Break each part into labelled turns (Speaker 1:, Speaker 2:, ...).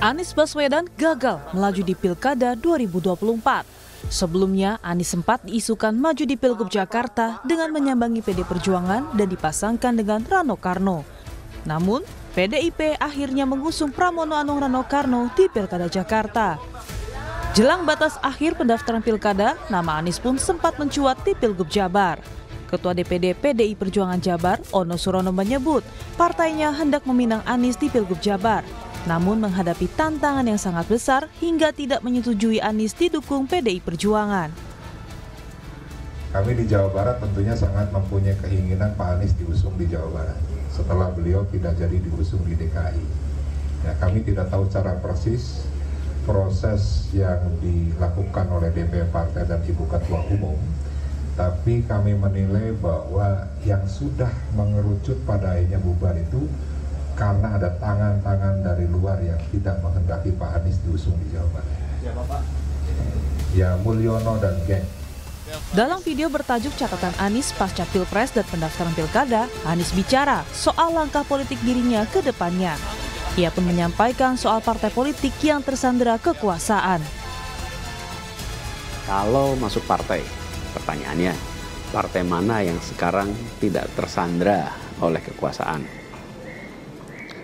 Speaker 1: Anies Baswedan gagal melaju di Pilkada 2024. Sebelumnya, Anies sempat diisukan maju di Pilgub Jakarta dengan menyambangi PD Perjuangan dan dipasangkan dengan Rano Karno. Namun, PDIP akhirnya mengusung Pramono Anung Rano Karno di Pilkada Jakarta. Jelang batas akhir pendaftaran Pilkada, nama Anies pun sempat mencuat di Pilgub Jabar. Ketua DPD PDI Perjuangan Jabar, Ono Surono menyebut partainya hendak meminang Anies di Pilgub Jabar. Namun menghadapi tantangan yang sangat besar hingga tidak menyetujui Anies didukung PDI Perjuangan.
Speaker 2: Kami di Jawa Barat tentunya sangat mempunyai keinginan Pak Anies diusung di Jawa Barat setelah beliau tidak jadi diusung di DKI. Ya, kami tidak tahu secara persis proses yang dilakukan oleh DPP Partai dan Ibu Ketua Umum, tapi kami menilai bahwa yang sudah mengerucut pada akhirnya bubar itu karena ada tangan-tangan dari luar yang tidak menghendaki Pak Anies diusung di Jawa Barat. Ya, Bapak. Ya, Mulyono dan geng.
Speaker 1: Dalam video bertajuk catatan Anies pasca Pilpres dan pendaftaran Pilkada, Anies bicara soal langkah politik dirinya ke depannya. Ia pun menyampaikan soal partai politik yang tersandera kekuasaan.
Speaker 3: Kalau masuk partai, pertanyaannya, partai mana yang sekarang tidak tersandera oleh kekuasaan?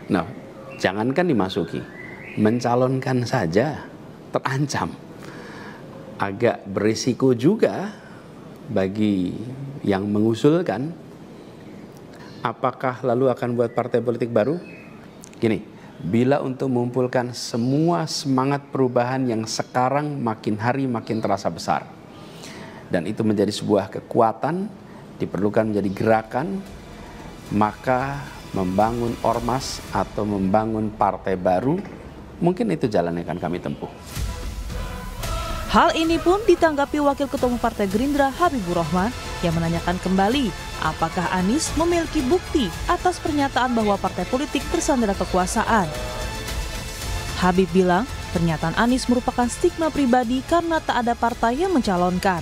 Speaker 3: Nah, jangankan dimasuki, mencalonkan saja terancam. Agak berisiko juga bagi yang mengusulkan. Apakah lalu akan buat partai politik baru? Gini, bila untuk mengumpulkan semua semangat perubahan yang sekarang makin hari makin terasa besar, dan itu menjadi sebuah kekuatan, diperlukan menjadi gerakan, maka membangun ormas atau membangun partai baru, mungkin itu jalan yang akan kami tempuh.
Speaker 1: Hal ini pun ditanggapi Wakil Ketua Umum Partai Gerindra Habibur Rahman yang menanyakan kembali apakah Anies memiliki bukti atas pernyataan bahwa partai politik tersandera kekuasaan. Habib bilang pernyataan Anies merupakan stigma pribadi karena tak ada partai yang mencalonkan.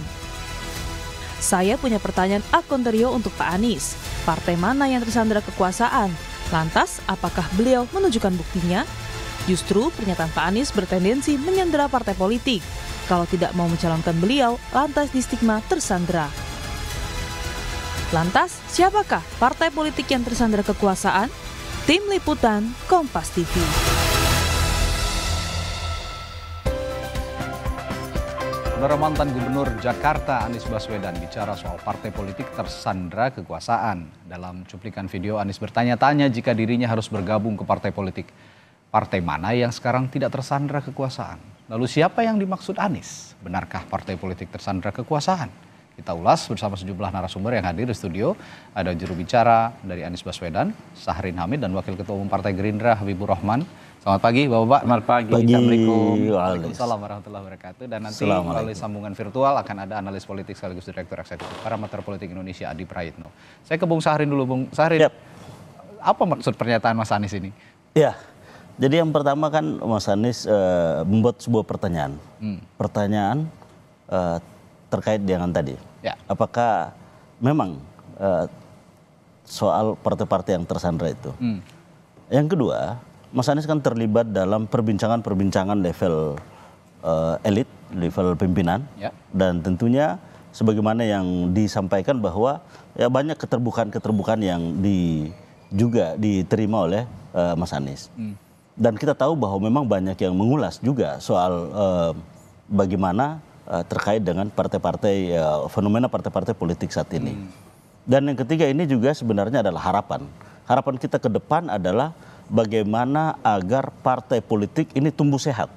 Speaker 1: Saya punya pertanyaan a contrario untuk Pak Anies. Partai mana yang tersandera kekuasaan? Lantas, apakah beliau menunjukkan buktinya? Justru pernyataan Pak Anies bertendensi menyandera partai politik. Kalau tidak mau mencalonkan beliau, lantas distigma tersandera. Lantas, siapakah partai politik yang tersandera kekuasaan? Tim Liputan Kompas TV.
Speaker 4: Saudara, mantan Gubernur Jakarta Anies Baswedan bicara soal partai politik tersandera kekuasaan. Dalam cuplikan video, Anies bertanya-tanya jika dirinya harus bergabung ke partai politik. Partai mana yang sekarang tidak tersandera kekuasaan? Lalu siapa yang dimaksud Anies? Benarkah partai politik tersandera kekuasaan? Kita ulas bersama sejumlah narasumber yang hadir di studio. Ada juru bicara dari Anies Baswedan, Syahrin Hamid, dan Wakil Ketua Umum Partai Gerindra Habibur Rahman. Selamat pagi Bapak-Bapak.
Speaker 3: Selamat pagi.
Speaker 4: Assalamualaikum. Waalaikumsalam warahmatullahi wabarakatuh. Dan nanti melalui sambungan virtual akan ada analis politik sekaligus Direktur Eksekutif Parameter Politik Indonesia Adi Prayitno. Saya ke Bung Syahrin dulu. Bung Syahrin, apa maksud pernyataan Mas Anies ini?
Speaker 5: Ya, jadi yang pertama kan Mas Anies membuat sebuah pertanyaan. Pertanyaan terkait dengan tadi. Ya. Apakah memang soal partai-partai yang tersandera itu? Yang kedua, Mas Anies kan terlibat dalam perbincangan-perbincangan level elit, level pimpinan, dan tentunya sebagaimana yang disampaikan bahwa ya banyak keterbukaan-keterbukaan yang juga diterima oleh Mas Anies. Dan kita tahu bahwa memang banyak yang mengulas juga soal bagaimana terkait dengan partai-partai, fenomena partai-partai politik saat ini. Dan yang ketiga ini juga sebenarnya adalah harapan. Harapan kita ke depan adalah bagaimana agar partai politik ini tumbuh sehat.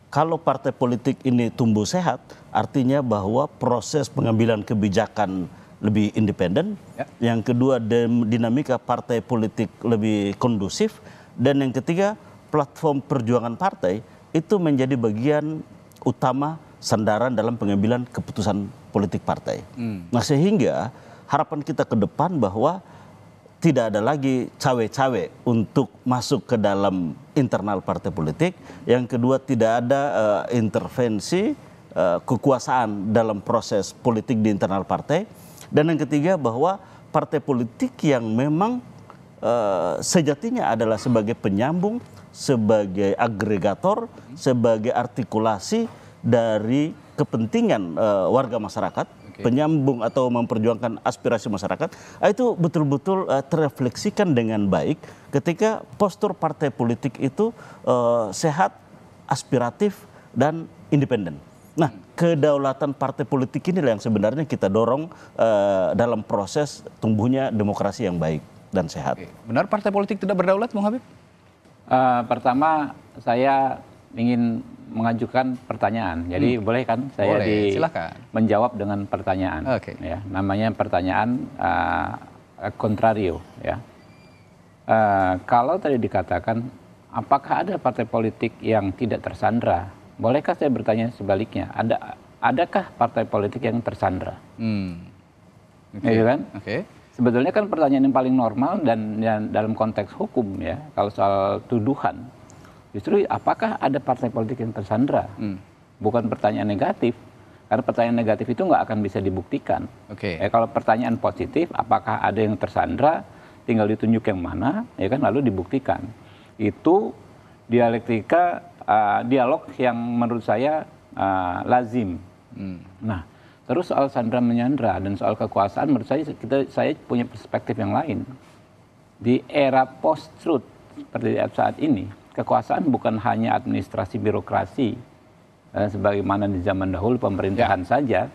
Speaker 5: Kalau partai politik ini tumbuh sehat, artinya bahwa proses pengambilan kebijakan lebih independen. Yang kedua, dinamika partai politik lebih kondusif. Dan yang ketiga, platform perjuangan partai itu menjadi bagian utama sandaran dalam pengambilan keputusan politik partai. Nah, sehingga harapan kita ke depan bahwa tidak ada lagi cawe-cawe untuk masuk ke dalam internal partai politik. Yang kedua, tidak ada intervensi kekuasaan dalam proses politik di internal partai. Dan yang ketiga, bahwa partai politik yang memang sejatinya adalah sebagai penyambung sebagai agregator, sebagai artikulasi dari kepentingan warga masyarakat, penyambung atau memperjuangkan aspirasi masyarakat, itu betul-betul terrefleksikan dengan baik ketika postur partai politik itu sehat, aspiratif, dan independen. Nah, kedaulatan partai politik inilah yang sebenarnya kita dorong dalam proses tumbuhnya demokrasi yang baik dan sehat.
Speaker 4: Benar partai politik tidak berdaulat, Bung Habib?
Speaker 6: Pertama, saya ingin mengajukan pertanyaan. Jadi boleh kan saya
Speaker 4: silakan
Speaker 6: menjawab dengan pertanyaan. Ya, namanya pertanyaan kontrario. Ya. Kalau tadi dikatakan, apakah ada partai politik yang tidak tersandra? Bolehkah saya bertanya sebaliknya? Adakah partai politik yang tersandra? Ya kan? Sebetulnya kan pertanyaan yang paling normal dan dalam konteks hukum ya, kalau soal tuduhan, justru apakah ada partai politik yang tersandra? Bukan pertanyaan negatif, karena pertanyaan negatif itu nggak akan bisa dibuktikan. Kalau pertanyaan positif, apakah ada yang tersandra? Tinggal ditunjuk yang mana, ya kan, lalu dibuktikan. Itu dialektika, dialog yang menurut saya lazim. Nah, terus soal sandra menyandra dan soal kekuasaan, menurut saya punya perspektif yang lain. Di era post-truth seperti saat ini, kekuasaan bukan hanya administrasi birokrasi, sebagaimana di zaman dahulu pemerintahan saja,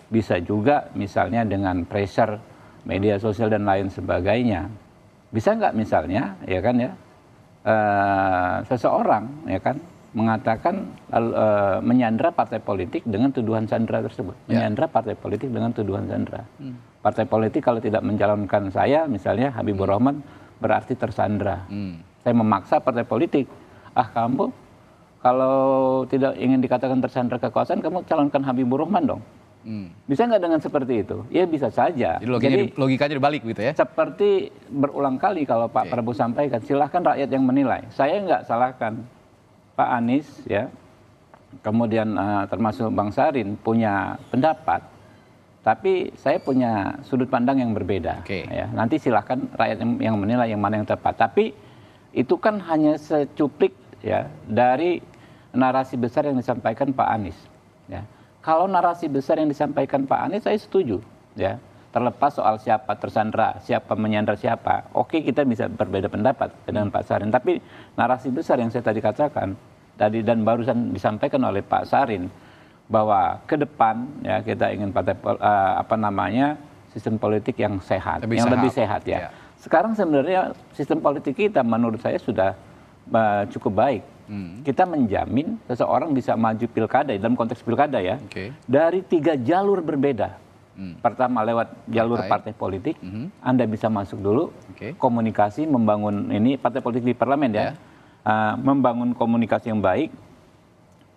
Speaker 6: bisa juga misalnya dengan pressure media sosial dan lain sebagainya. Bisa nggak misalnya, ya kan ya, seseorang ya kan mengatakan menyandra partai politik dengan tuduhan sandra tersebut. Menyandra partai politik dengan tuduhan sandra. Partai politik kalau tidak mencalonkan saya, misalnya Habibur Rahman, berarti tersandra. Saya memaksa partai politik, kamu kalau tidak ingin dikatakan tersandra kekuasaan, kamu calonkan Habibur Rahman dong. Bisa nggak dengan seperti itu? Ya bisa saja.
Speaker 4: Jadi logikanya dibalik gitu ya?
Speaker 6: Seperti berulang kali kalau Pak Prabowo sampaikan, silahkan rakyat yang menilai. Saya nggak salahkan. Pak Anies ya, kemudian termasuk Bang Sarin punya pendapat, tapi saya punya sudut pandang yang berbeda. Ya, nanti silahkan rakyat yang menilai yang mana yang tepat. Tapi itu kan hanya secuplik ya dari narasi besar yang disampaikan Pak Anies. Ya. Kalau narasi besar yang disampaikan Pak Anies, saya setuju. Ya, terlepas soal siapa tersandra, siapa menyandra siapa. Oke, kita bisa berbeda pendapat dengan Pak Sarin. Tapi narasi besar yang saya tadi katakan dan barusan disampaikan oleh Pak Sarin bahwa ke depan ya kita ingin partai sistem politik yang sehat, lebih sehat ya. Sekarang sebenarnya sistem politik kita menurut saya sudah cukup baik. Kita menjamin seseorang bisa maju pilkada dalam konteks pilkada ya dari 3 jalur berbeda. Pertama lewat jalur partai politik, Anda bisa masuk dulu, komunikasi, membangun ini partai politik di parlemen ya, membangun komunikasi yang baik,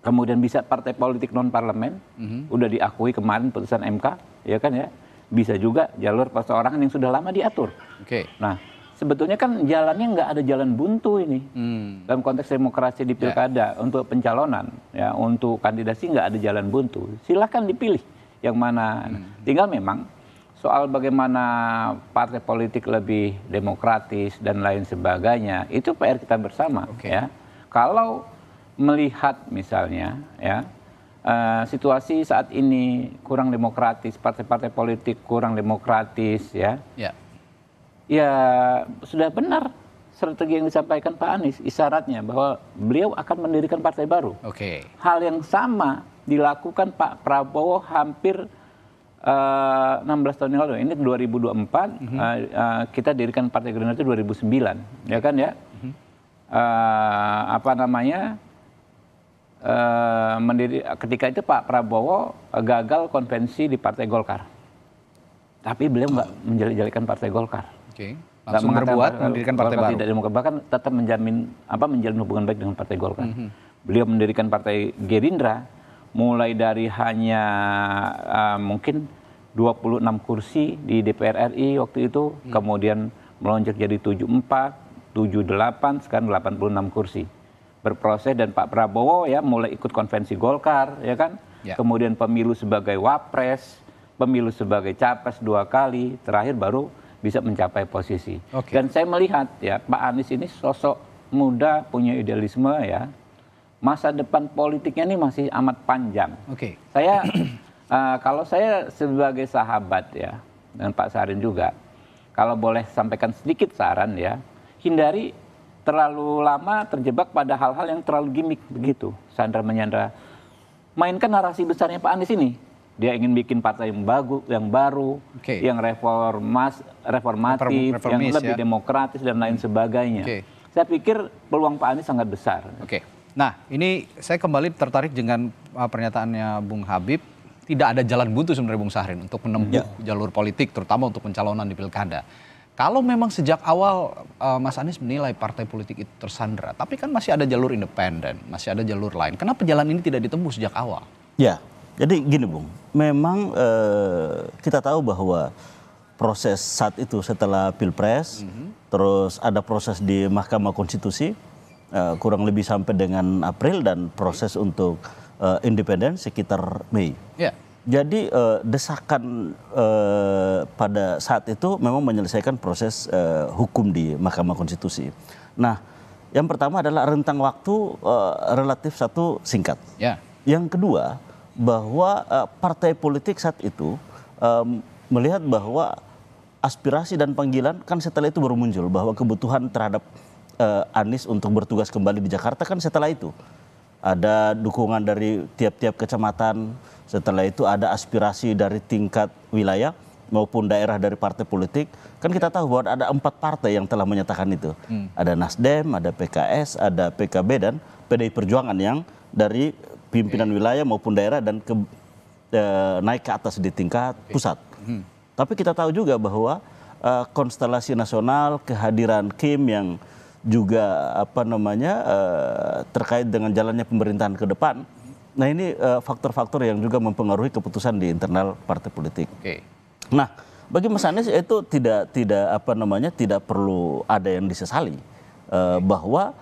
Speaker 6: kemudian bisa partai politik non parlemen, udah diakui kemarin putusan MK, ya kan ya, bisa juga jalur perseorangan yang sudah lama diatur. Nah, sebetulnya kan jalannya nggak ada jalan buntu ini dalam konteks demokrasi di pilkada untuk pencalonan, ya untuk kandidasi nggak ada jalan buntu. Silakan dipilih yang mana. Tinggal memang soal bagaimana partai politik lebih demokratis dan lain sebagainya, itu PR kita bersama. Ya. Kalau melihat misalnya ya situasi saat ini kurang demokratis, partai-partai politik kurang demokratis ya. Ya sudah benar strategi yang disampaikan Pak Anies, isyaratnya bahwa beliau akan mendirikan partai baru. Hal yang sama dilakukan Pak Prabowo hampir 16 tahun yang lalu. Ini 2024, kita dirikan Partai Gerindra itu 2009, ya kan ya? Ketika itu Pak Prabowo gagal konvensi di Partai Golkar, tapi beliau nggak menjadikan Partai Golkar.
Speaker 4: Langsung berbuat mendirikan partai baru.
Speaker 6: Tidak demokrat, bahkan tetap menjalin hubungan baik dengan Partai Golkar. Beliau mendirikan Partai Gerindra, mulai dari hanya mungkin 26 kursi di DPR RI waktu itu, kemudian melonjak jadi 74, 78, sekarang 86 kursi. Berproses dan Pak Prabowo ya mulai ikut konvensi Golkar, ya kan? Kemudian pemilu sebagai wapres, pemilu sebagai capres 2 kali, terakhir baru bisa mencapai posisi. Dan saya melihat ya Pak Anies ini sosok muda, punya idealisme ya. Masa depan politiknya ini masih amat panjang.
Speaker 4: Oke.
Speaker 6: Saya kalau saya sebagai sahabat ya, dan Pak Sarin juga, kalau boleh sampaikan sedikit saran ya, hindari terlalu lama terjebak pada hal-hal yang terlalu gimmick begitu, sandra menyandra. Mainkan narasi besarnya Pak Anies ini. Dia ingin bikin partai yang bagus, yang baru, yang reformatif, yang lebih demokratis dan lain sebagainya. Saya pikir peluang Pak Anies sangat besar.
Speaker 4: Nah, ini saya kembali tertarik dengan pernyataannya Bung Habib. Tidak ada jalan buntu sebenarnya Bung Sahrin untuk menempuh jalur politik, terutama untuk pencalonan di pilkada. Kalau memang sejak awal Mas Anies menilai partai politik itu tersandra, tapi kan masih ada jalur independen, masih ada jalur lain. Kenapa jalan ini tidak ditempuh sejak awal?
Speaker 5: Ya, jadi gini Bung, memang kita tahu bahwa proses saat itu setelah Pilpres, terus ada proses di Mahkamah Konstitusi, kurang lebih sampai dengan April, dan proses untuk independen sekitar Mei. Jadi desakan pada saat itu memang menyelesaikan proses hukum di Mahkamah Konstitusi. Nah, yang pertama adalah rentang waktu relatif satu singkat. Yang kedua, bahwa partai politik saat itu melihat bahwa aspirasi dan panggilan kan setelah itu baru muncul, bahwa kebutuhan terhadap Anies untuk bertugas kembali di Jakarta kan setelah itu. Ada dukungan dari tiap-tiap kecamatan, setelah itu ada aspirasi dari tingkat wilayah maupun daerah dari partai politik. Kan kita tahu bahwa ada 4 partai yang telah menyatakan itu. Ada Nasdem, ada PKS, ada PKB, dan PDI Perjuangan yang dari pimpinan wilayah maupun daerah dan naik ke atas di tingkat pusat. Tapi kita tahu juga bahwa konstelasi nasional, kehadiran Kim yang juga terkait dengan jalannya pemerintahan ke depan. Nah, ini faktor-faktor yang juga mempengaruhi keputusan di internal partai politik. Nah, bagi Mas Anies itu tidak perlu ada yang disesali, bahwa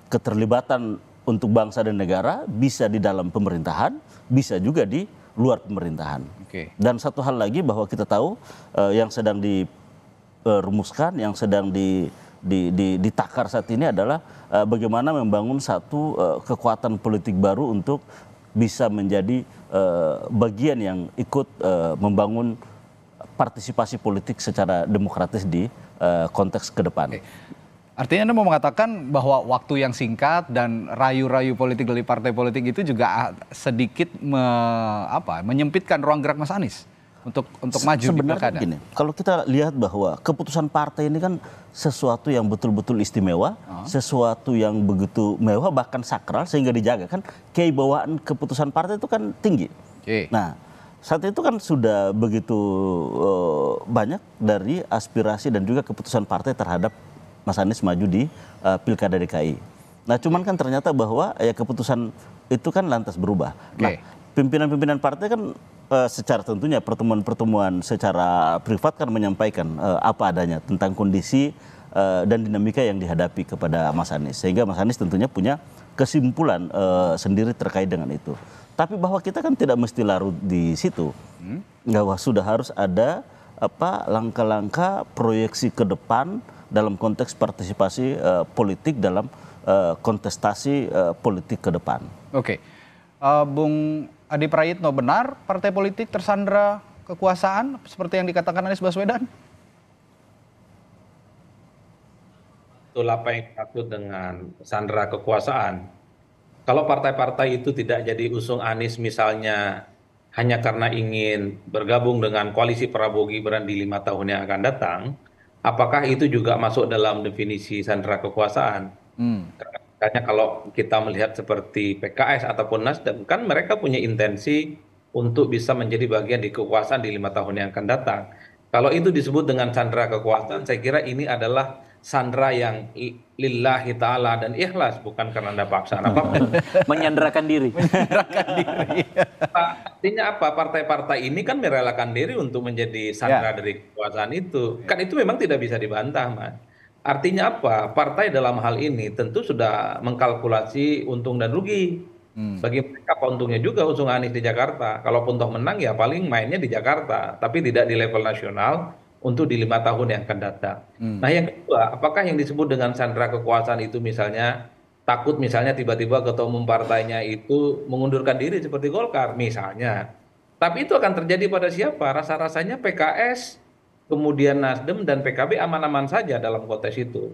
Speaker 5: keterlibatan untuk bangsa dan negara bisa di dalam pemerintahan, bisa juga di luar pemerintahan. Dan satu hal lagi, bahwa kita tahu yang sedang dirumuskan, yang sedang ditakar saat ini adalah bagaimana membangun satu kekuatan politik baru untuk bisa menjadi bagian yang ikut membangun partisipasi politik secara demokratis di konteks ke depan.
Speaker 4: Artinya Anda mau mengatakan bahwa waktu yang singkat dan rayu-rayu politik dari partai politik itu juga sedikit menyempitkan ruang gerak Mas Anies untuk maju di pilkada.
Speaker 5: Gini, kalau kita lihat bahwa keputusan partai ini kan sesuatu yang betul-betul istimewa, sesuatu yang begitu mewah, bahkan sakral, sehingga dijaga. Kan kewibawaan keputusan partai itu kan tinggi. Nah, saat itu kan sudah begitu banyak dari aspirasi dan juga keputusan partai terhadap Mas Anies maju di pilkada DKI. Nah, cuman kan ternyata bahwa keputusan itu kan lantas berubah. Nah, pimpinan-pimpinan partai kan secara tentunya pertemuan-pertemuan secara privat kan menyampaikan apa adanya tentang kondisi dan dinamika yang dihadapi kepada Mas Anies. Sehingga Mas Anies tentunya punya kesimpulan sendiri terkait dengan itu. Tapi bahwa kita kan tidak mesti larut di situ. Bahwa sudah harus ada langkah-langkah proyeksi ke depan dalam konteks partisipasi politik dalam kontestasi politik ke depan.
Speaker 4: Bung Adi Prayitno, benar partai politik tersandra kekuasaan seperti yang dikatakan Anies Baswedan?
Speaker 7: Betul apa yang dimaksud dengan sandra kekuasaan. Kalau partai-partai itu tidak jadi usung Anies misalnya hanya karena ingin bergabung dengan koalisi Prabowo Gibran di 5 tahun yang akan datang, apakah itu juga masuk dalam definisi sandra kekuasaan? Karena kalau kita melihat seperti PKS ataupun Nasdem, kan mereka punya intensi untuk bisa menjadi bagian di kekuasaan di 5 tahun yang akan datang. Kalau itu disebut dengan sandra kekuasaan, saya kira ini adalah sandra yang lillahi ta'ala dan ikhlas, bukan karena ada paksaan apapun.
Speaker 6: Menyandrakan diri.
Speaker 7: Artinya apa? Partai-partai ini kan merelakan diri untuk menjadi sandra dari kekuasaan itu. Kan itu memang tidak bisa dibantah, Mas. Artinya apa? Partai dalam hal ini tentu sudah mengkalkulasi untung dan rugi. Bagi mereka apa untungnya juga usung Anies di Jakarta. Kalaupun toh menang ya paling mainnya di Jakarta, tapi tidak di level nasional untuk di 5 tahun yang akan datang. Nah yang kedua, apakah yang disebut dengan sandera kekuasaan itu misalnya takut misalnya tiba-tiba ketua umum partainya itu mengundurkan diri seperti Golkar misalnya. Tapi itu akan terjadi pada siapa? Rasa-rasanya PKS, kemudian Nasdem dan PKB aman-aman saja dalam konteks itu.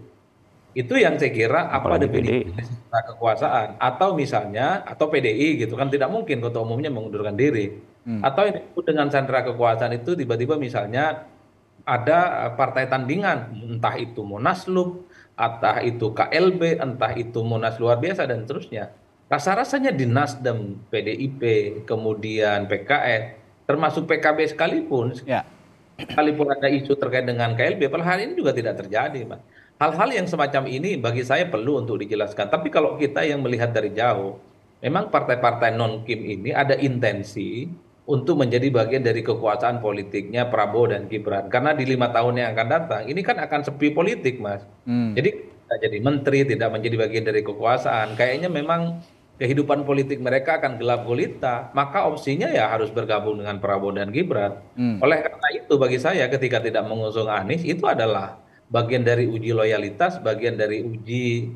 Speaker 7: Itu yang saya kira apa definisi kekuasaan, atau misalnya atau PDI gitu kan, tidak mungkin ketua umumnya mengundurkan diri. Atau yang disebut dengan sandera kekuasaan itu tiba-tiba misalnya ada partai tandingan, entah itu Munaslup, entah itu KLB, entah itu Munas luar biasa dan seterusnya. Rasa-rasanya di Nasdem, PDIP, kemudian PKS, termasuk PKB sekalipun, sekalipun ada isu terkait dengan KLB, padahal hal ini juga tidak terjadi, Mas. Hal-hal yang semacam ini bagi saya perlu untuk dijelaskan. Tapi kalau kita yang melihat dari jauh, memang partai-partai non-Kim ini ada intensi untuk menjadi bagian dari kekuasaan politiknya Prabowo dan Gibran. Karena di 5 tahun yang akan datang, ini kan akan sepi politik, Mas. Jadi tidak jadi menteri, tidak menjadi bagian dari kekuasaan. Kayaknya memang kehidupan politik mereka akan gelap gulita. Maka opsinya ya harus bergabung dengan Prabowo dan Gibran. Oleh karena itu bagi saya ketika tidak mengusung Anies, itu adalah bagian dari uji loyalitas, bagian dari uji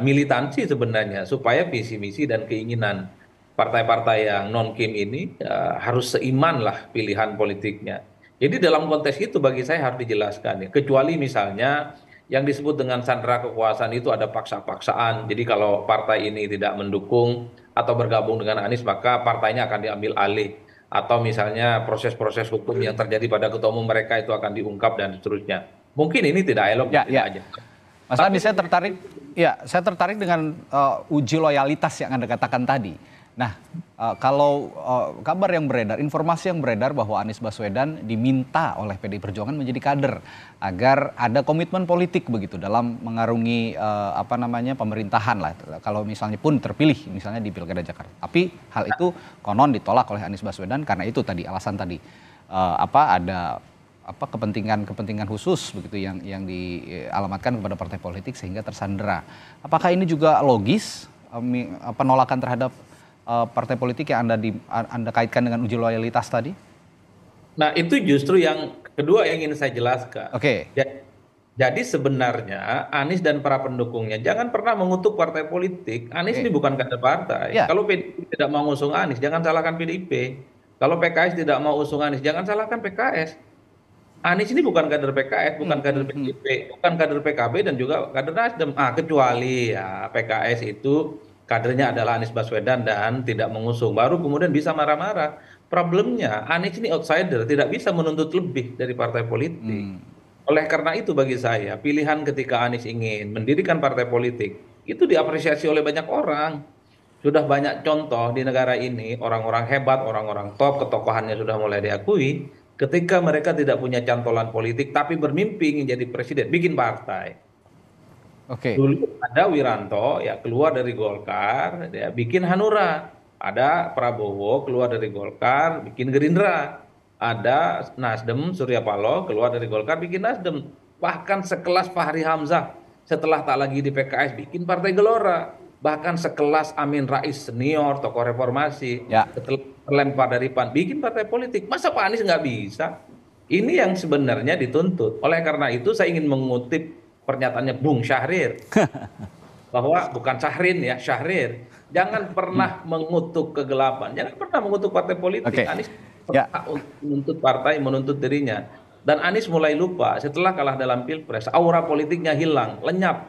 Speaker 7: militansi sebenarnya. Supaya visi misi dan keinginan partai-partai yang non-Kim ini harus seiman lah pilihan politiknya. Jadi dalam konteks itu bagi saya harus dijelaskan ya. Kecuali misalnya yang disebut dengan sandera kekuasaan itu ada paksa-paksaan. Jadi kalau partai ini tidak mendukung atau bergabung dengan Anies maka partainya akan diambil alih. Atau misalnya proses-proses hukum yang terjadi pada ketua umum mereka itu akan diungkap dan seterusnya. Mungkin ini tidak elok aja.
Speaker 4: Mas Andi, saya tertarik dengan uji loyalitas yang Anda katakan tadi. Nah, kalau kabar yang beredar, informasi yang beredar bahwa Anies Baswedan diminta oleh PDI Perjuangan menjadi kader agar ada komitmen politik begitu dalam mengarungi pemerintahan lah. Kalau misalnya pun terpilih misalnya di Pilkada Jakarta. Tapi hal itu konon ditolak oleh Anies Baswedan karena itu tadi alasan tadi ada kepentingan khusus begitu yang dialamatkan kepada partai politik sehingga tersandera. Apakah ini juga logis penolakan terhadap partai politik yang Anda kaitkan dengan uji loyalitas tadi?
Speaker 7: Nah itu justru yang kedua yang ingin saya jelaskan.
Speaker 4: Oke.
Speaker 7: Jadi sebenarnya Anies dan para pendukungnya jangan pernah mengutuk partai politik. Anies ini bukan kader partai. Kalau PDIP tidak mau usung Anies, jangan salahkan PDIP. Kalau PKS tidak mau usung Anies, jangan salahkan PKS. Anies ini bukan kader PKS, bukan kader PDIP, bukan kader PKB dan juga kader Nasdem. Kecuali ya PKS itu kadernya adalah Anies Baswedan dan tidak mengusung, baru kemudian bisa marah-marah. Problemnya Anies ini outsider, tidak bisa menuntut lebih dari partai politik. Oleh karena itu bagi saya pilihan ketika Anies ingin mendirikan partai politik itu diapresiasi oleh banyak orang. Sudah banyak contoh di negara ini, orang-orang hebat, orang-orang top, ketokohannya sudah mulai diakui. Ketika mereka tidak punya cantolan politik tapi bermimpi ingin jadi presiden, bikin partai. Dulu ada Wiranto ya keluar dari Golkar, ya bikin Hanura. Ada Prabowo keluar dari Golkar, bikin Gerindra. Ada Nasdem Surya Paloh keluar dari Golkar, bikin Nasdem. Bahkan sekelas Fahri Hamzah setelah tak lagi di PKS bikin Partai Gelora. Bahkan sekelas Amin Rais senior tokoh reformasi setelah terlempar dari PAN bikin partai politik. Masa Pak Anies nggak bisa? Ini yang sebenarnya dituntut. Oleh karena itu saya ingin mengutip pernyataannya Bung Syahrir bahwa bukan Syahrin ya, Syahrir, jangan pernah mengutuk kegelapan, jangan pernah mengutuk partai politik. Anies menuntut partai, menuntut dirinya, dan Anies mulai lupa setelah kalah dalam Pilpres, aura politiknya hilang, lenyap,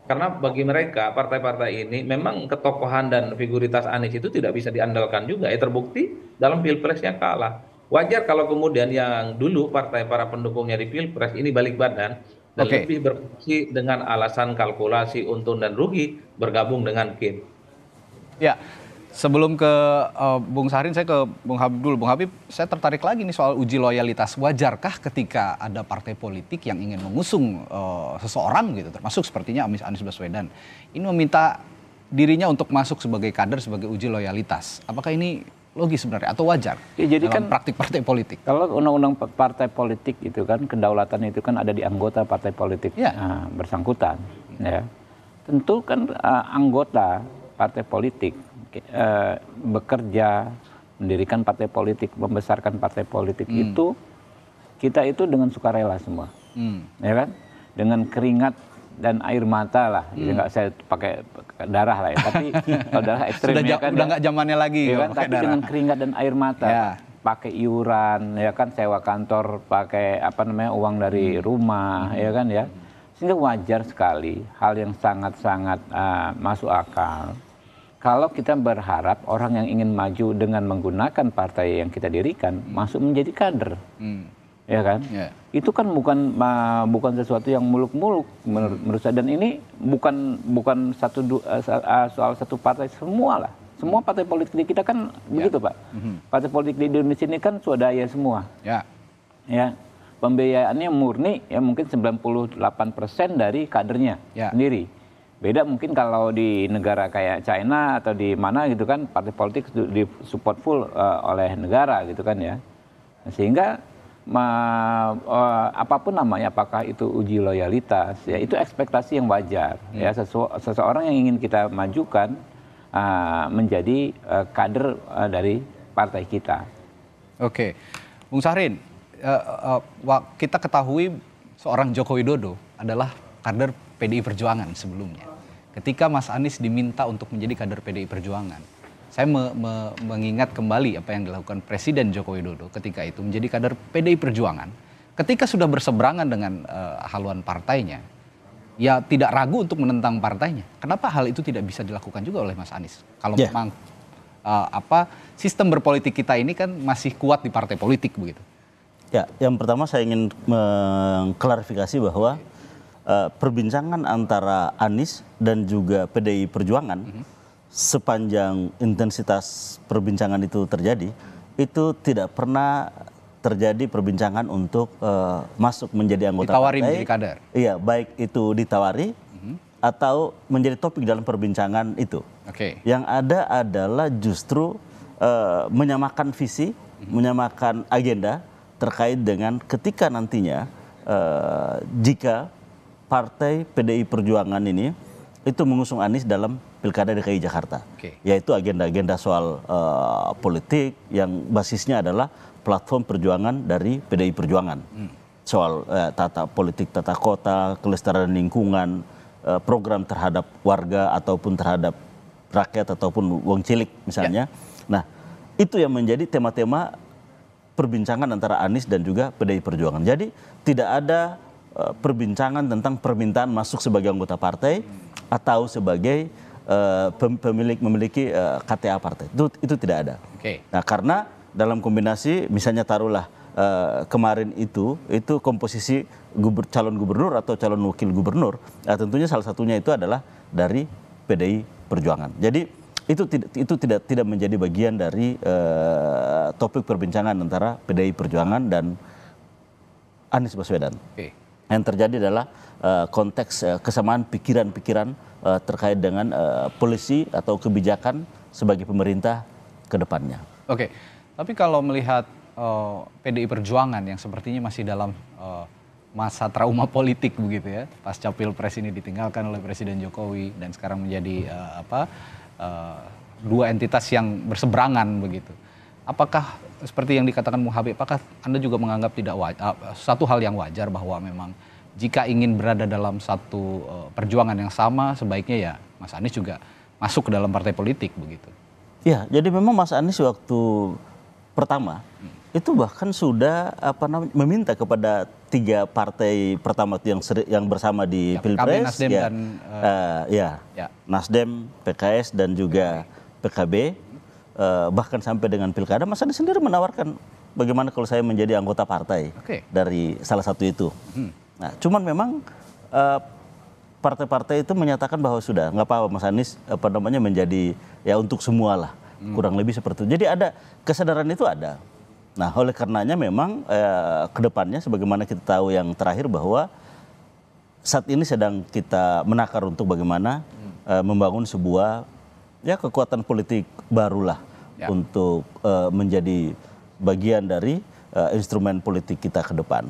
Speaker 7: karena bagi mereka partai-partai ini memang ketokohan dan figuritas Anies itu tidak bisa diandalkan juga, terbukti dalam Pilpresnya kalah. Wajar kalau kemudian yang dulu partai para pendukungnya di Pilpres ini balik badan dan lebih berfungsi dengan alasan kalkulasi untung dan rugi bergabung dengan Kim. Ya,
Speaker 4: sebelum ke Bung Sahrin saya ke Bung Habib dulu. Bung Habib, saya tertarik lagi nih soal uji loyalitas. Wajarkah ketika ada partai politik yang ingin mengusung seseorang gitu, termasuk sepertinya Anies Baswedan, ini meminta dirinya untuk masuk sebagai kader sebagai uji loyalitas? Apakah ini logis sebenarnya atau wajar jadi dalam praktik partai politik?
Speaker 6: Kalau undang-undang partai politik itu kan kedaulatan itu kan ada di anggota partai politik bersangkutan. Ya. Tentu kan anggota partai politik bekerja, mendirikan partai politik, membesarkan partai politik itu kita itu dengan sukarela semua, ya kan? Dengan keringat dan air mata lah, nggak saya pakai darah lah ya, tapi kalau darah ekstrim ya kan,
Speaker 4: udah nggak zamannya lagi,
Speaker 6: ya kan? Tapi dengan keringat dan air mata, pakai iuran, ya kan, sewa kantor, pakai uang dari rumah, ya kan ya, sehingga wajar sekali hal yang sangat-sangat masuk akal. Kalau kita berharap orang yang ingin maju dengan menggunakan partai yang kita dirikan masuk menjadi kader, ya kan? Itu kan bukan sesuatu yang muluk-muluk menurut saya. Dan ini bukan soal satu partai, semua lah. Semua partai politik di kita kan begitu, Pak. Partai politik di Indonesia ini kan swadaya semua. Ya, pembiayaannya murni ya mungkin 98% dari kadernya sendiri. Beda mungkin kalau di negara kayak China atau di mana gitu kan, partai politik disupport full oleh negara gitu kan ya. Sehingga apapun namanya, apakah itu uji loyalitas, ya itu ekspektasi yang wajar. Ya, seseorang yang ingin kita majukan menjadi kader dari partai kita.
Speaker 4: Oke, Bung Syahrin, kita ketahui seorang Joko Widodo adalah kader PDI Perjuangan sebelumnya. Ketika Mas Anies diminta untuk menjadi kader PDI Perjuangan, saya mengingat kembali apa yang dilakukan Presiden Joko Widodo ketika itu menjadi kader PDI Perjuangan. Ketika sudah berseberangan dengan haluan partainya, ya tidak ragu untuk menentang partainya. Kenapa hal itu tidak bisa dilakukan juga oleh Mas Anies? Kalau memang sistem berpolitik kita ini kan masih kuat di partai politik begitu.
Speaker 5: Ya, yang pertama saya ingin mengklarifikasi bahwa perbincangan antara Anies dan juga PDI Perjuangan sepanjang intensitas perbincangan itu terjadi, itu tidak pernah terjadi perbincangan untuk masuk menjadi anggota
Speaker 4: ditawari
Speaker 5: partai.
Speaker 4: Menjadi kader.
Speaker 5: Iya, baik itu ditawari atau menjadi topik dalam perbincangan itu. Yang ada adalah justru menyamakan visi, menyamakan agenda terkait dengan ketika nantinya jika partai PDI Perjuangan ini itu mengusung Anies dalam Pilkada DKI Jakarta, yaitu agenda-agenda soal politik yang basisnya adalah platform perjuangan dari PDI Perjuangan, soal tata politik, tata kota, kelestarian lingkungan, program terhadap warga ataupun terhadap rakyat ataupun wong cilik misalnya. Nah, itu yang menjadi tema-tema perbincangan antara Anies dan juga PDI Perjuangan. Jadi tidak ada perbincangan tentang permintaan masuk sebagai anggota partai atau sebagai memiliki KTA partai. Itu tidak ada. Nah, karena dalam kombinasi misalnya taruhlah kemarin itu komposisi calon gubernur atau calon wakil gubernur, tentunya salah satunya itu adalah dari PDI Perjuangan. Jadi itu tidak menjadi bagian dari topik perbincangan antara PDI Perjuangan dan Anies Baswedan. Yang terjadi adalah konteks kesamaan pikiran-pikiran terkait dengan polisi atau kebijakan sebagai pemerintah ke depannya.
Speaker 4: Tapi kalau melihat PDI Perjuangan yang sepertinya masih dalam masa trauma politik begitu ya, pasca Pilpres ini ditinggalkan oleh Presiden Jokowi dan sekarang menjadi dua entitas yang berseberangan begitu. Apakah seperti yang dikatakan Bung Habib, apakah Anda juga menganggap tidak satu hal yang wajar bahwa memang jika ingin berada dalam satu perjuangan yang sama, sebaiknya ya Mas Anies juga masuk ke dalam partai politik begitu?
Speaker 5: Ya, jadi memang Mas Anies waktu pertama itu bahkan sudah meminta kepada 3 partai pertama yang bersama di Pilpres,
Speaker 4: Nasdem dan
Speaker 5: Nasdem, PKS dan juga PKB. Bahkan sampai dengan Pilkada, Mas Anies sendiri menawarkan bagaimana kalau saya menjadi anggota partai dari salah satu itu. Nah, cuman memang partai-partai itu menyatakan bahwa sudah nggak apa-apa Mas Anies menjadi ya untuk semua lah, kurang lebih seperti itu. Jadi ada kesadaran itu ada. Nah, oleh karenanya memang kedepannya sebagaimana kita tahu yang terakhir bahwa saat ini sedang kita menakar untuk bagaimana membangun sebuah kekuatan politik barulah untuk menjadi bagian dari instrumen politik kita ke depan.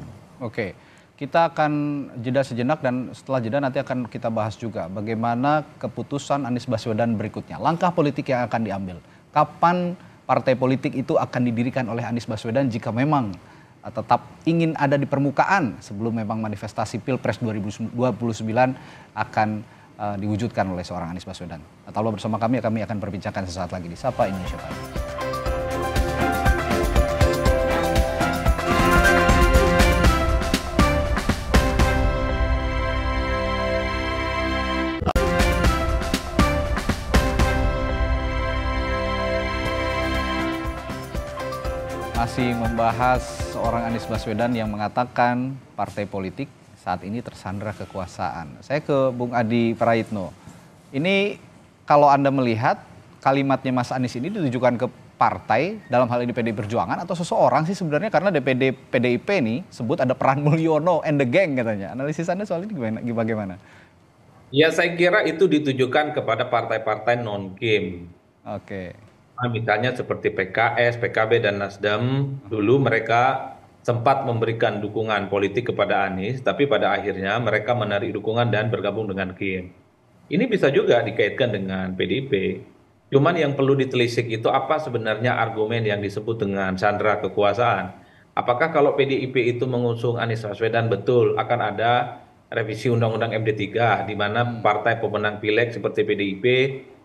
Speaker 4: Kita akan jeda sejenak dan setelah jeda nanti akan kita bahas juga bagaimana keputusan Anies Baswedan berikutnya, langkah politik yang akan diambil. Kapan partai politik itu akan didirikan oleh Anies Baswedan jika memang tetap ingin ada di permukaan sebelum memang manifestasi Pilpres 2029 akan diwujudkan oleh seorang Anies Baswedan. Tetaplah bersama kami akan berbincangkan sesaat lagi di Sapa Indonesia Pagi. Masih membahas seorang Anies Baswedan yang mengatakan partai politik saat ini tersandra kekuasaan. Saya ke Bung Adi Praitno. Ini kalau Anda melihat kalimatnya Mas Anies ini ditujukan ke partai, dalam hal ini PDI Perjuangan, atau seseorang sih sebenarnya, karena DPD PDIP nih sebut ada peran Mulyono and the gang katanya. Analisis Anda soal ini bagaimana?
Speaker 7: Ya, saya kira itu ditujukan kepada partai-partai non-kim.
Speaker 4: Oke.
Speaker 7: Misalnya seperti PKS, PKB, dan Nasdem, dulu mereka sempat memberikan dukungan politik kepada Anies, tapi pada akhirnya mereka menarik dukungan dan bergabung dengan Kim. Ini bisa juga dikaitkan dengan PDIP. Cuman yang perlu ditelisik itu apa sebenarnya argumen yang disebut dengan sandra kekuasaan. Apakah kalau PDIP itu mengusung Anies Baswedan betul akan ada revisi Undang-Undang MD3 di mana partai pemenang pileg seperti PDIP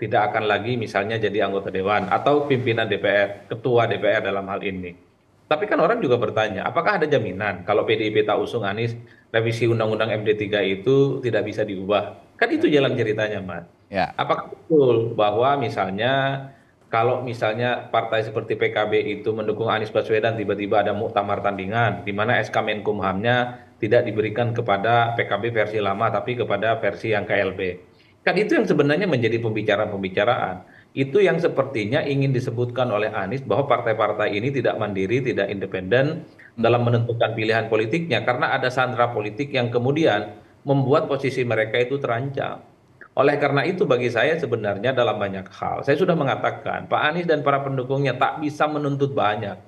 Speaker 7: tidak akan lagi misalnya jadi anggota dewan atau pimpinan DPR, ketua DPR dalam hal ini. Tapi kan orang juga bertanya, apakah ada jaminan kalau PDIP tak usung Anies, revisi Undang-Undang MD3 itu tidak bisa diubah? Kan itu jalan ceritanya, Mas.
Speaker 4: Ya.
Speaker 7: Apakah betul bahwa misalnya kalau misalnya partai seperti PKB itu mendukung Anies Baswedan, tiba-tiba ada muktamar tandingan di mana SK Menkumhamnya tidak diberikan kepada PKB versi lama tapi kepada versi yang KLB. Kan itu yang sebenarnya menjadi pembicaraan. Itu yang sepertinya ingin disebutkan oleh Anies bahwa partai-partai ini tidak mandiri, tidak independen dalam menentukan pilihan politiknya karena ada sandra politik yang kemudian membuat posisi mereka itu terancam. Oleh karena itu bagi saya sebenarnya dalam banyak hal, saya sudah mengatakan Pak Anies dan para pendukungnya tak bisa menuntut banyak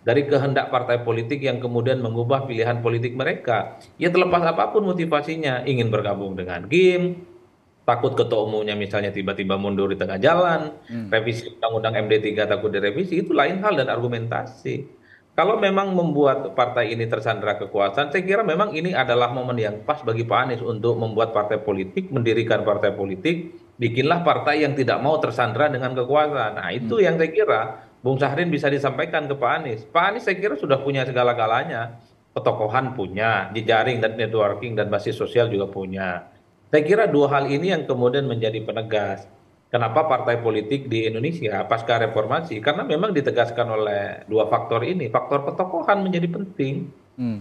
Speaker 7: dari kehendak partai politik yang kemudian mengubah pilihan politik mereka. Ya terlepas apapun motivasinya, ingin bergabung dengan Kim, takut ketua umumnya misalnya tiba-tiba mundur di tengah jalan, revisi Undang-Undang MD3 takut direvisi, itu lain hal dan argumentasi. Kalau memang membuat partai ini tersandra kekuasaan, saya kira memang ini adalah momen yang pas bagi Pak Anies untuk membuat partai politik, mendirikan partai politik, bikinlah partai yang tidak mau tersandra dengan kekuasaan. Nah itu yang saya kira Bung Syahrin bisa disampaikan ke Pak Anies. Pak Anies saya kira sudah punya segala-galanya. Petokohan punya, jejaring dan networking dan basis sosial juga punya. Saya kira dua hal ini yang kemudian menjadi penegas. Kenapa partai politik di Indonesia pasca reformasi? Karena memang ditegaskan oleh dua faktor ini. Faktor petokohan menjadi penting.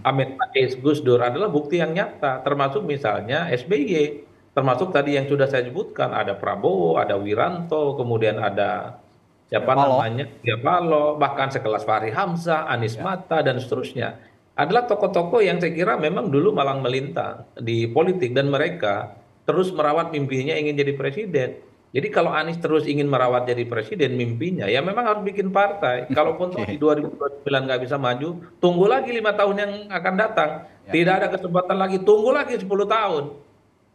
Speaker 7: Amin Rais, Gus Dur adalah bukti yang nyata. Termasuk misalnya SBY. Termasuk tadi yang sudah saya sebutkan. Ada Prabowo, ada Wiranto, kemudian ada siapa namanya? Surya Paloh, bahkan sekelas Fahri Hamzah, Anies Mata, dan seterusnya. Adalah tokoh-tokoh yang saya kira memang dulu malang melintang di politik. Dan mereka terus merawat mimpinya ingin jadi presiden. Jadi kalau Anies terus ingin merawat jadi presiden mimpinya, ya memang harus bikin partai. Kalaupun di 2029 nggak bisa maju, tunggu lagi 5 tahun yang akan datang. Tidak ada kesempatan lagi, tunggu lagi 10 tahun.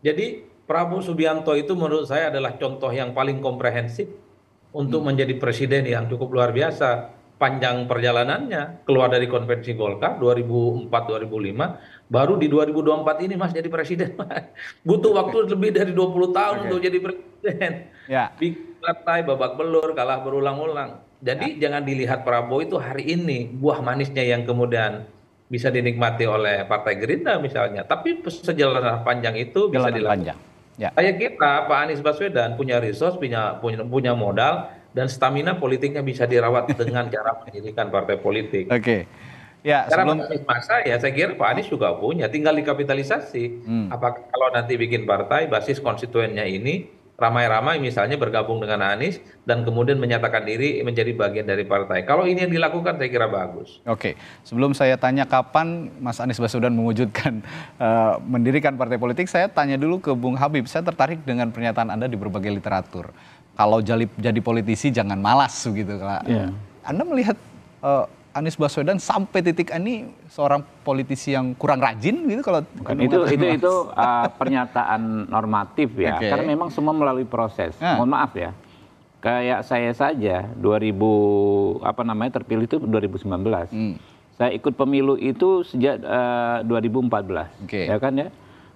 Speaker 7: Jadi Prabowo Subianto itu menurut saya adalah contoh yang paling komprehensif untuk menjadi presiden yang cukup luar biasa. Panjang perjalanannya, keluar dari konvensi Golkar 2004-2005, baru di 2024 ini Mas jadi presiden. Butuh waktu lebih dari 20 tahun untuk jadi presiden. Bikin partai babak belur, kalah berulang-ulang. Jadi jangan dilihat Prabowo itu hari ini buah manisnya yang kemudian bisa dinikmati oleh Partai Gerindra misalnya. Tapi sejalan panjang itu bisa dilakukan. Saya kira Pak Anies Baswedan punya resource, punya modal, dan stamina politiknya bisa dirawat dengan cara mendirikan partai politik.
Speaker 4: Oke. Ya,
Speaker 7: cara masa ya saya kira Pak Anies juga punya, tinggal dikapitalisasi. Apakah kalau nanti bikin partai basis konstituennya ini ramai-ramai misalnya bergabung dengan Anies dan kemudian menyatakan diri menjadi bagian dari partai. Kalau ini yang dilakukan saya kira bagus.
Speaker 4: Oke, sebelum saya tanya kapan Mas Anies Baswedan mewujudkan mendirikan partai politik, saya tanya dulu ke Bung Habib. Saya tertarik dengan pernyataan Anda di berbagai literatur. Kalau jadi politisi jangan malas begitu. Anda melihat Anies Baswedan sampai titik ini seorang politisi yang kurang rajin gitu kalau
Speaker 6: itu pernyataan normatif ya. Karena memang semua melalui proses. Mohon maaf ya. Kayak saya saja terpilih itu 2019. Saya ikut pemilu itu sejak 2014, ya kan ya.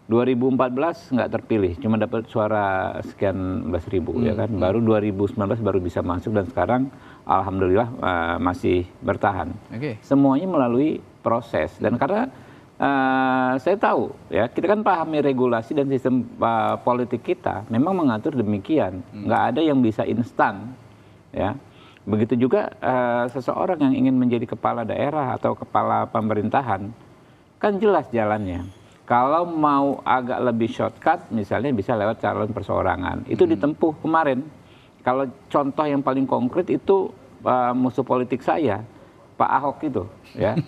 Speaker 6: 2014 nggak terpilih, cuma dapat suara sekian belas ribu, ya kan. Baru 2019 baru bisa masuk dan sekarang alhamdulillah masih bertahan. Semuanya melalui proses dan karena saya tahu ya kita kan pahami regulasi dan sistem politik kita memang mengatur demikian, nggak ada yang bisa instan, ya. Begitu juga seseorang yang ingin menjadi kepala daerah atau kepala pemerintahan kan jelas jalannya. Kalau mau agak lebih shortcut, misalnya bisa lewat calon perseorangan. Itu ditempuh kemarin. Kalau contoh yang paling konkret itu musuh politik saya, Pak Ahok itu. Ya.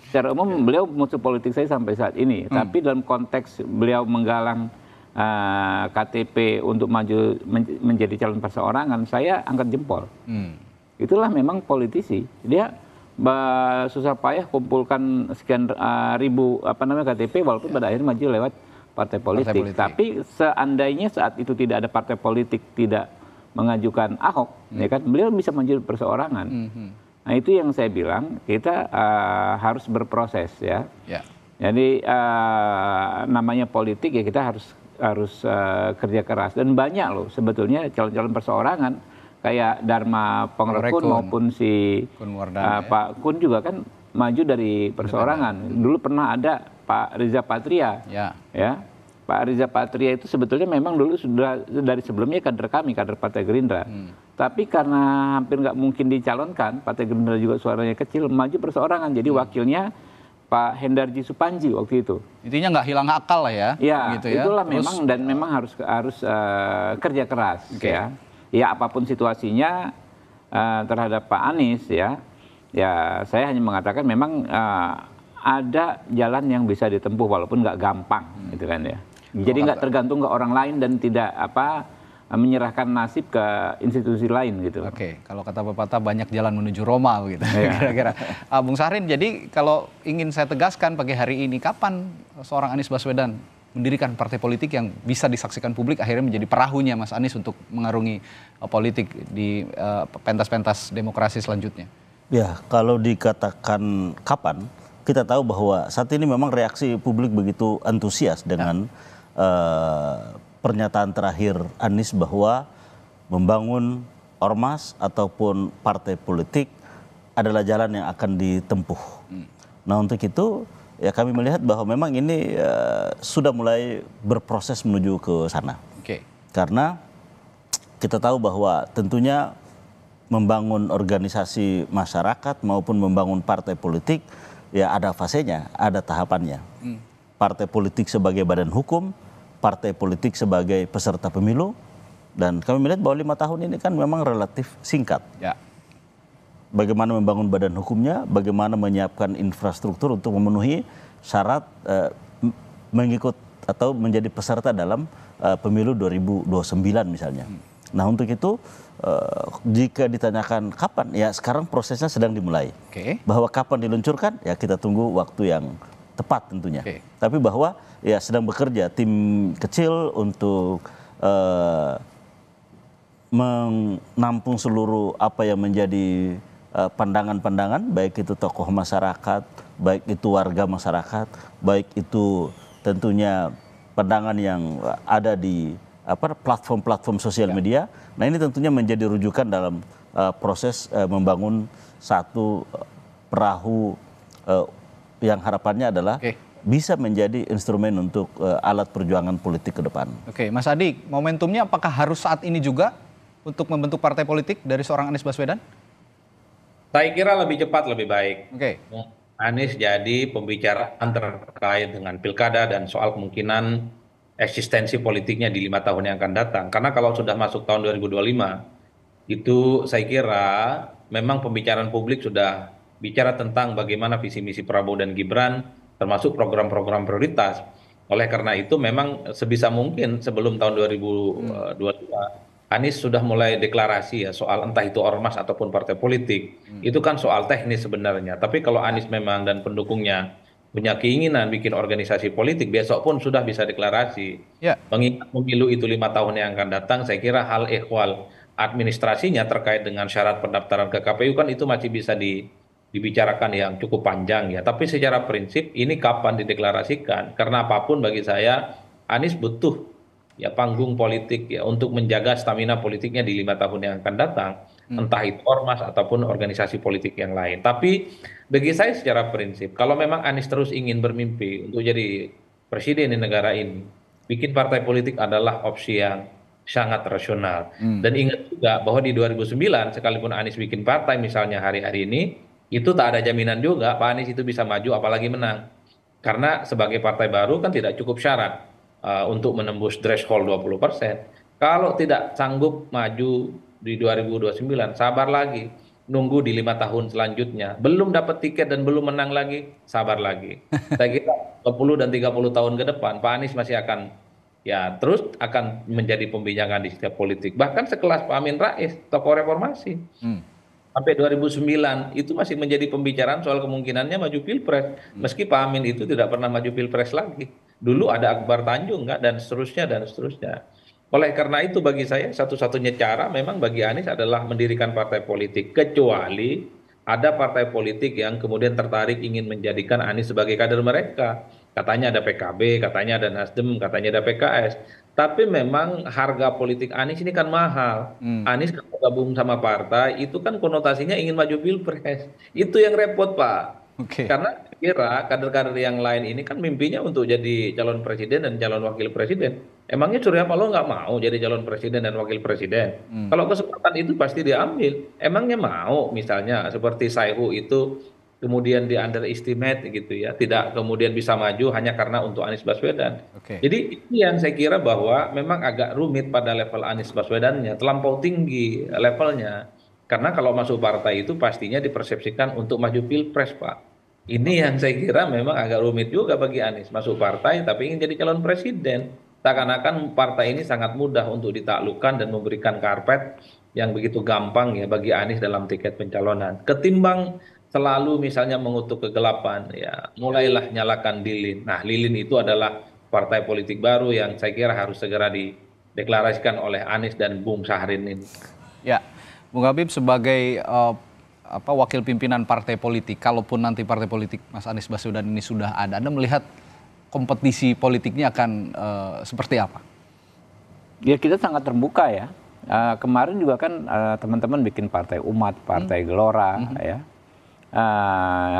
Speaker 6: Secara umum beliau musuh politik saya sampai saat ini. Tapi dalam konteks beliau menggalang KTP untuk maju menjadi calon perseorangan, saya angkat jempol. Itulah memang politisi. Dia susah payah kumpulkan sekian ribu KTP walaupun pada akhirnya maju lewat partai politik. Tapi seandainya saat itu tidak ada partai politik tidak mengajukan Ahok, ya kan beliau bisa maju perseorangan. Nah itu yang saya bilang kita harus berproses ya. Jadi namanya politik ya kita harus kerja keras dan banyak loh sebetulnya calon-calon perseorangan. Kayak Dharma Pengrekun maupun si Pak Kun juga kan maju dari perseorangan. Dulu pernah ada Pak Riza Patria, ya. Pak Riza Patria itu sebetulnya memang dulu sudah dari sebelumnya kader kami, kader Partai Gerindra. Tapi karena hampir nggak mungkin dicalonkan, Partai Gerindra juga suaranya kecil, maju perseorangan. Jadi wakilnya Pak Hendarji Supanji waktu itu.
Speaker 4: Intinya nggak hilang akal lah ya.
Speaker 6: Ya,
Speaker 4: gitu ya.
Speaker 6: Itulah memang dan memang harus kerja keras ya. Ya apapun situasinya terhadap Pak Anies ya saya hanya mengatakan memang ada jalan yang bisa ditempuh walaupun nggak gampang gitu kan ya. Jadi nggak tergantung ke orang lain dan tidak menyerahkan nasib ke institusi lain gitu.
Speaker 4: Oke, kalau kata pepatah banyak jalan menuju Roma gitu kira-kira. Bung Syahrin, jadi kalau ingin saya tegaskan pagi hari ini, kapan seorang Anies Baswedan mendirikan partai politik yang bisa disaksikan publik akhirnya menjadi perahunya Mas Anies untuk mengarungi politik di pentas-pentas demokrasi selanjutnya?
Speaker 5: Ya, kalau dikatakan kapan, kita tahu bahwa saat ini memang reaksi publik begitu antusias dengan pernyataan terakhir Anies bahwa membangun ormas ataupun partai politik adalah jalan yang akan ditempuh. Nah untuk itu ya kami melihat bahwa memang ini sudah mulai berproses menuju ke sana. Karena kita tahu bahwa tentunya membangun organisasi masyarakat maupun membangun partai politik ya ada fasenya, ada tahapannya. Partai politik sebagai badan hukum, partai politik sebagai peserta pemilu, dan kami melihat bahwa 5 tahun ini kan memang relatif singkat. Bagaimana membangun badan hukumnya, bagaimana menyiapkan infrastruktur untuk memenuhi syarat mengikut atau menjadi peserta dalam pemilu 2029 misalnya. Nah untuk itu jika ditanyakan kapan, ya sekarang prosesnya sedang dimulai. Bahwa kapan diluncurkan, ya kita tunggu waktu yang tepat tentunya. Tapi bahwa ya sedang bekerja tim kecil untuk menampung seluruh apa yang menjadi pandangan-pandangan, baik itu tokoh masyarakat, baik itu warga masyarakat, baik itu tentunya pandangan yang ada di platform-platform sosial media. Nah ini tentunya menjadi rujukan dalam proses membangun satu perahu yang harapannya adalah bisa menjadi instrumen untuk alat perjuangan politik ke depan.
Speaker 4: Mas Adi, momentumnya apakah harus saat ini juga untuk membentuk partai politik dari seorang Anies Baswedan?
Speaker 7: Saya kira lebih cepat lebih baik. Anies jadi pembicaraan terkait dengan pilkada dan soal kemungkinan eksistensi politiknya di 5 tahun yang akan datang. Karena kalau sudah masuk tahun 2025, itu saya kira memang pembicaraan publik sudah bicara tentang bagaimana visi misi Prabowo dan Gibran, termasuk program-program prioritas. Oleh karena itu memang sebisa mungkin sebelum tahun 2022, Anies sudah mulai deklarasi ya soal entah itu ormas ataupun partai politik. Itu kan soal teknis sebenarnya. Tapi kalau Anies memang dan pendukungnya punya keinginan bikin organisasi politik, besok pun sudah bisa deklarasi. Mengingat pemilu itu 5 tahun yang akan datang, saya kira hal ehwal administrasinya terkait dengan syarat pendaftaran ke KPU kan itu masih bisa dibicarakan yang cukup panjang ya. Tapi secara prinsip ini kapan dideklarasikan? Karena apapun bagi saya Anies butuh ya panggung politik ya untuk menjaga stamina politiknya di 5 tahun yang akan datang. Entah itu ormas ataupun organisasi politik yang lain. Tapi bagi saya secara prinsip, kalau memang Anies terus ingin bermimpi untuk jadi presiden di negara ini, bikin partai politik adalah opsi yang sangat rasional. Dan ingat juga bahwa di 2009, sekalipun Anies bikin partai misalnya hari-hari ini, itu tak ada jaminan juga Pak Anies itu bisa maju apalagi menang. Karena sebagai partai baru kan tidak cukup syarat untuk menembus threshold 20%. Kalau tidak sanggup maju di 2029, sabar lagi. Nunggu di 5 tahun selanjutnya. Belum dapat tiket dan belum menang lagi, sabar lagi. Saya kira 20 dan 30 tahun ke depan, Pak Anies masih akan ya terus akan menjadi pembincangan di setiap politik. Bahkan sekelas Pak Amin Rais, tokoh reformasi. Sampai 2009 itu masih menjadi pembicaraan soal kemungkinannya maju pilpres. Meski Pak Amin itu tidak pernah maju pilpres lagi. Dulu ada Akbar Tanjung nggak dan seterusnya dan seterusnya. Oleh karena itu bagi saya satu-satunya cara memang bagi Anies adalah mendirikan partai politik. Kecuali ada partai politik yang kemudian tertarik ingin menjadikan Anies sebagai kader mereka. Katanya ada PKB, katanya ada Nasdem, katanya ada PKS. Tapi memang harga politik Anies ini kan mahal. Anies kalau gabung sama partai itu kan konotasinya ingin maju pilpres. Itu yang repot Pak. Karena kira kader-kader yang lain ini kan mimpinya untuk jadi calon presiden dan calon wakil presiden. Emangnya Surya Paloh nggak mau jadi calon presiden dan wakil presiden? Kalau kesempatan itu pasti diambil. Emangnya mau misalnya seperti Saihu itu kemudian di underestimate gitu ya, tidak kemudian bisa maju hanya karena untuk Anies Baswedan. Jadi ini yang saya kira bahwa memang agak rumit pada level Anies Baswedannya, terlampau tinggi levelnya. Karena kalau masuk partai itu pastinya dipersepsikan untuk maju pilpres Pak. Ini yang saya kira memang agak rumit juga bagi Anies, masuk partai tapi ingin jadi calon presiden. Seakan-akan partai ini sangat mudah untuk ditaklukkan dan memberikan karpet yang begitu gampang ya bagi Anies dalam tiket pencalonan. Ketimbang selalu misalnya mengutuk kegelapan, ya mulailah nyalakan lilin. Nah lilin itu adalah partai politik baru yang saya kira harus segera dideklarasikan oleh Anies dan Bung Syahrin ini.
Speaker 4: Ya, Bung Habib sebagai wakil pimpinan partai politik, kalaupun nanti partai politik Mas Anies Baswedan ini sudah ada, Anda melihat kompetisi politiknya akan seperti apa?
Speaker 6: Ya kita sangat terbuka ya. Kemarin juga kan teman-teman bikin partai umat, partai gelora ya.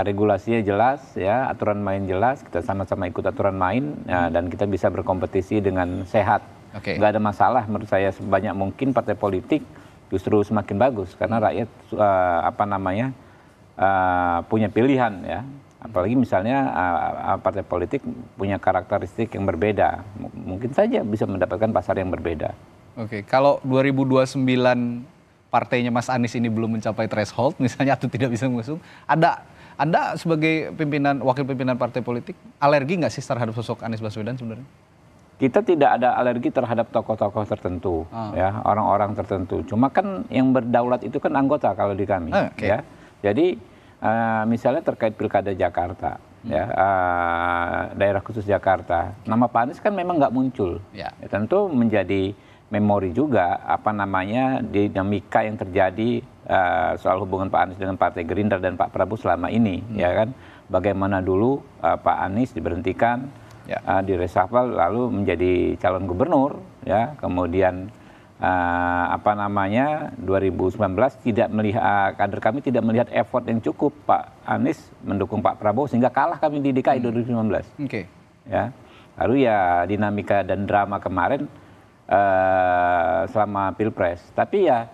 Speaker 6: Regulasinya jelas ya, aturan main jelas, kita sama-sama ikut aturan main dan kita bisa berkompetisi dengan sehat. Nggak ada masalah menurut saya, sebanyak mungkin partai politik justru semakin bagus karena rakyat punya pilihan ya. Apalagi misalnya partai politik punya karakteristik yang berbeda, mungkin saja bisa mendapatkan pasar yang berbeda.
Speaker 4: Kalau 2029 partainya Mas Anies ini belum mencapai threshold misalnya atau tidak bisa mengusung, Anda sebagai wakil pimpinan partai politik alergi nggak sih terhadap sosok Anies Baswedan sebenarnya? Kita tidak ada alergi terhadap tokoh-tokoh tertentu,
Speaker 6: ya orang-orang tertentu. Cuma kan yang berdaulat itu kan anggota kalau di kami, ya. Jadi misalnya terkait pilkada Jakarta, ya daerah khusus Jakarta, nama Pak Anies kan memang nggak muncul. Ya, tentu menjadi memori juga dinamika yang terjadi soal hubungan Pak Anies dengan Partai Gerindra dan Pak Prabowo selama ini, ya kan? Bagaimana dulu Pak Anies diberhentikan. Di reshuffle lalu menjadi calon gubernur ya, kemudian 2019 tidak melihat kader kami tidak melihat effort yang cukup Pak Anies mendukung Pak Prabowo sehingga kalah kami di DKI 2019. Ya. Lalu ya dinamika dan drama kemarin selama Pilpres. Tapi ya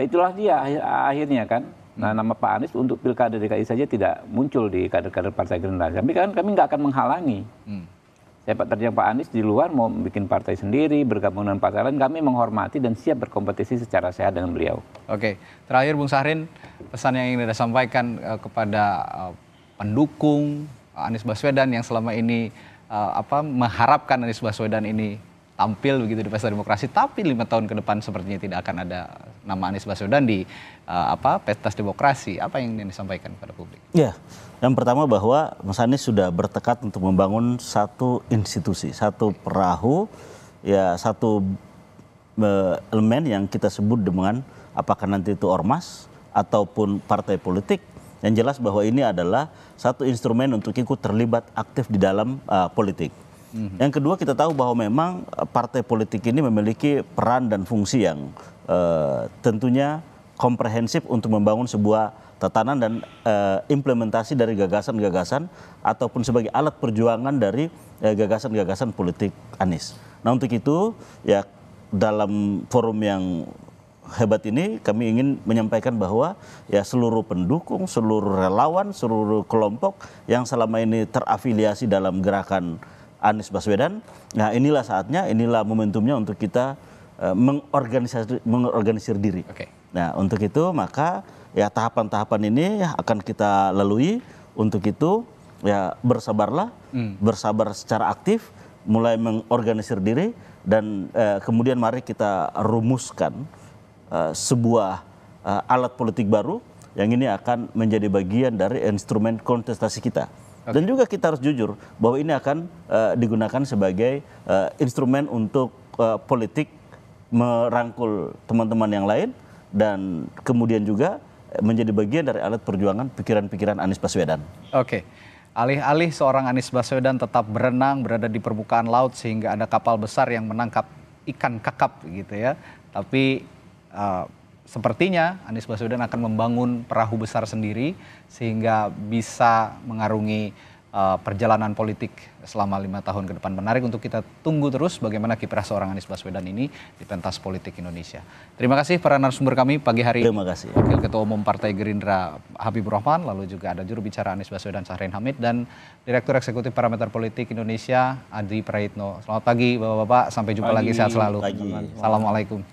Speaker 6: itulah dia akhirnya kan. Nah, nama Pak Anies untuk pilkada DKI saja tidak muncul di kader-kader Partai Gerindra. Tapi kan kami nggak akan menghalangi. Sepak terjang Pak Anies di luar mau bikin partai sendiri, bergabung dengan partai lain, kami menghormati dan siap berkompetisi secara sehat dengan beliau.
Speaker 4: Terakhir Bung Syahrin, pesan yang ingin Anda sampaikan kepada pendukung Anies Baswedan yang selama ini mengharapkan Anies Baswedan ini tampil begitu di pesta demokrasi, tapi 5 tahun ke depan sepertinya tidak akan ada nama Anies Baswedan di pesta demokrasi. Apa yang ingin disampaikan kepada publik? Ya,
Speaker 5: yang pertama bahwa Mas Anies sudah bertekad untuk membangun satu institusi, satu perahu, ya satu elemen yang kita sebut dengan apakah nanti itu ormas ataupun partai politik Yang jelas bahwa ini adalah satu instrumen untuk ikut terlibat aktif di dalam politik. Yang kedua, kita tahu bahwa memang partai politik ini memiliki peran dan fungsi yang tentunya komprehensif untuk membangun sebuah tatanan dan implementasi dari gagasan-gagasan ataupun sebagai alat perjuangan dari gagasan-gagasan politik Anies. Nah, untuk itu ya dalam forum yang hebat ini kami ingin menyampaikan bahwa ya seluruh pendukung, seluruh relawan, seluruh kelompok yang selama ini terafiliasi dalam gerakan Anies Baswedan, nah inilah saatnya, inilah momentumnya untuk kita mengorganisir diri. Nah, untuk itu maka ya tahapan-tahapan ini akan kita lalui. Untuk itu ya bersabarlah, bersabar secara aktif, mulai mengorganisir diri dan kemudian mari kita rumuskan sebuah alat politik baru yang ini akan menjadi bagian dari instrumen kontestasi kita. Dan juga kita harus jujur bahwa ini akan digunakan sebagai instrumen untuk politik merangkul teman-teman yang lain dan kemudian juga menjadi bagian dari alat perjuangan pikiran-pikiran Anies Baswedan.
Speaker 4: Oke. Alih-alih seorang Anies Baswedan tetap berenang berada di permukaan laut sehingga ada kapal besar yang menangkap ikan kakap gitu ya. Tapi sepertinya Anies Baswedan akan membangun perahu besar sendiri sehingga bisa mengarungi perjalanan politik selama 5 tahun ke depan. Menarik untuk kita tunggu terus bagaimana kiprah seorang Anies Baswedan ini di pentas politik Indonesia. Terima kasih para narasumber kami pagi hari ini.
Speaker 5: Terima kasih.
Speaker 4: Wakil Ketua Umum Partai Gerindra Habibur Rahman, lalu juga ada juru bicara Anies Baswedan Syahrin Hamid dan Direktur Eksekutif Parameter Politik Indonesia Adi Praitno. Selamat pagi Bapak-bapak, sampai jumpa lagi, sehat selalu. Assalamualaikum.